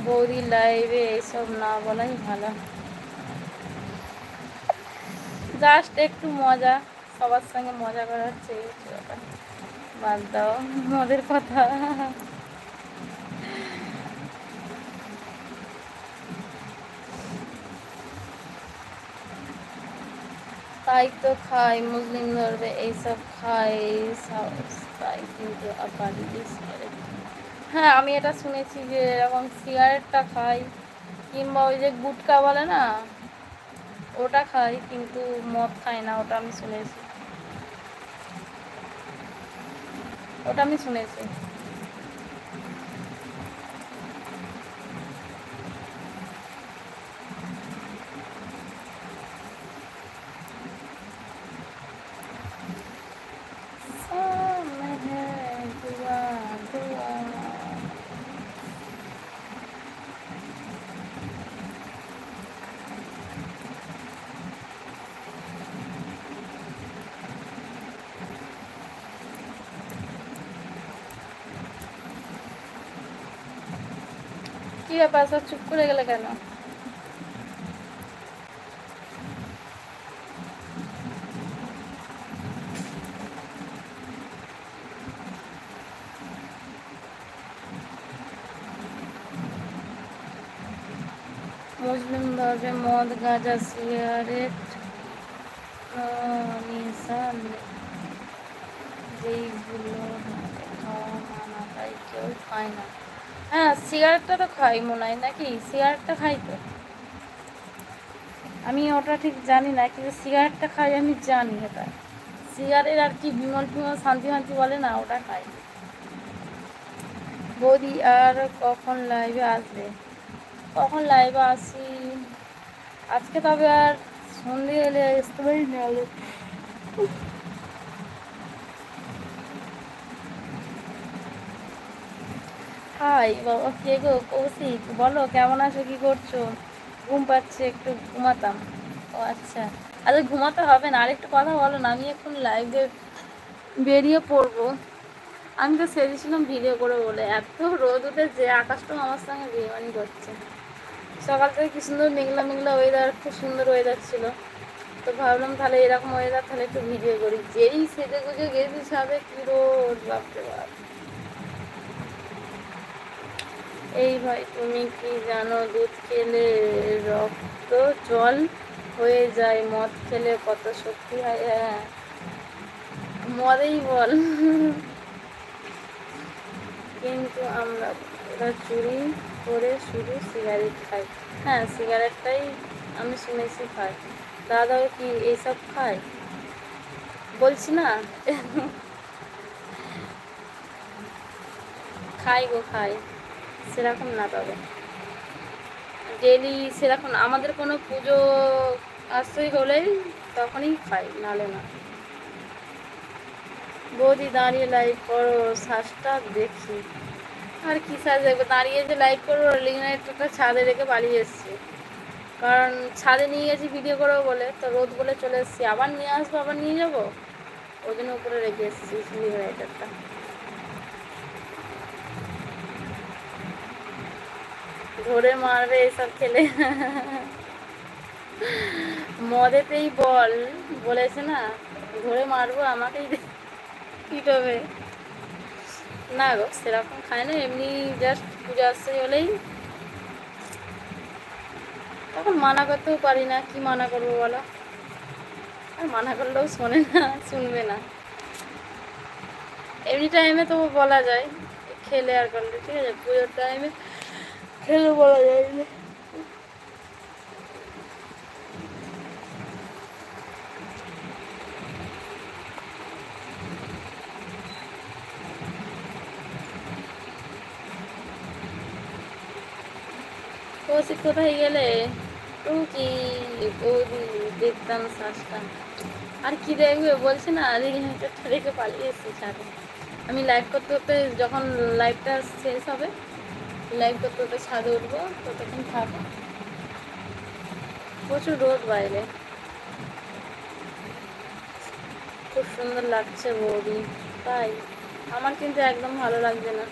বৌদি লাইভে এইসব না বলাই ভালো, জাস্ট একটু মজা, সবার সঙ্গে মজা করা হচ্ছে, বাদ দাও মদের কথা। তাই তো খাই, মুসলিম ধর্মে এইসব খাই তাই, কিন্তু আবার হ্যাঁ আমি এটা শুনেছি যে এরকম সিগারেটটা খাই, কিংবা ওই যে গুটকা বলে না ওটা খাই, কিন্তু মদ খাই না, ওটা আমি শুনেছি, ওটা আমি শুনেছি। কি ব্যাপার, সব চুপ করে গেলে কেন? মুসলিম ধর্মে মদ গাঁজা সিগারেট নেশা যেইগুলো খাওয়া মানা, তাই কেউ খায় না। হ্যাঁ সিগারেটটা তো খাই মনে হয়, নাকি সিগারেটটা খাই তো, আমি ওটা ঠিক জানি না, কিন্তু সিগারেটটা খাই আমি জানি। এটা সিগারেট আর কি বিমল ফিমল শান্তি শান্তি বলে না, ওটা খাই। বৌদি আর কখন লাইভে আসবে? কখন লাইভে আসি আজকে, তবে আর সন্ধে এলে আসতে পারি না। হাই বাবা, কে গো? কৌশিক, বলো কেমন আছো, কি করছো? ঘুম পাচ্ছে, একটু ঘুমাতাম। ও আচ্ছা, আচ্ছা ঘুমাতে হবে না, আরেকটু কথা বলো না, আমি এখন লাইভে বেরিয়ে পড়বো। আমি তো সেরেছিলাম ভিডিও করে বলে, এত রোদ উঠেছে, আকাশটাও আমার সঙ্গে বেমানি করছে। সকাল থেকে কি সুন্দর মেঘলা মেঘলা ওয়েদার, খুব সুন্দর ওয়েদার ছিল, তো ভাবলাম তাহলে এরকম ওয়েদার তাহলে একটু ভিডিও করি। যেই সেজে গুজে গেছি সাবে, কি রোদ, বাপরে বাপ। এই ভাই তুমি কি জানো, দুধ খেলে রক্ত জল হয়ে যায়, মদ খেলে কত শক্তি হয়? হ্যাঁ মদেই বল। কিন্তু আমরা চুরি করে শুধু সিগারেট খাই। হ্যাঁ সিগারেটটাই আমি শুনেছি খাই, দাদাও কি এইসব খায়? বলছি না খাই গো খাই, সেরকম না, তবে ডেলি সেরকম আমাদের কোনো পুজো আশ্রয় হলেই তখনই খাই, নালে না। বৌদি দাঁড়িয়ে লাইভ করো, শ্বাসটা দেখি। আর কি সাজ দেখবো, দাঁড়িয়ে যে লাইভ করবো, লিগনাইটটা ছাদে রেখে পালিয়ে এসেছি, কারণ ছাদে নিয়ে গেছি ভিডিও করবো বলে, তো রোদ বলে চলে এসেছি, আবার নিয়ে আসবো, আবার নিয়ে যাবো, ওই জন্য উপরে রেখে এসেছি লিগনাইটারটা। ধরে মারবে এসব খেলে। মদেতেই বল বলেছে না, ধরে মারবো, আমাকেই পিটবে। না গো সেরকম খায় না, এমনি জাস্ট পূজা আসছে হলেই, তখন মানা করতেও পারি না, কি মানা করবো বলো, আর মানা করলেও শোনে না, শুনবে না। এমনি টাইমে তো বলা যায়, খেলে আর করলে ঠিক আছে, পুজোর টাইমে খেলে বলা যায় না। কৌশিক কোথায় গেলে? টুকি বৌদি দেখতাম শ্বাসটা, আর কি দেখবে বলছে না, রিগনেটারটা রেখে পালিয়ে এসেছি ছাদে। আমি লাইভ করতে করতে, যখন লাইভটা শেষ হবে, লাইভ করতে করতে ছাদে উঠবো, তো তখন থাকো। প্রচুর রোদ বাইরে, খুব সুন্দর লাগছে বৌদি, তাই আমার কিন্তু একদম ভালো লাগছে না।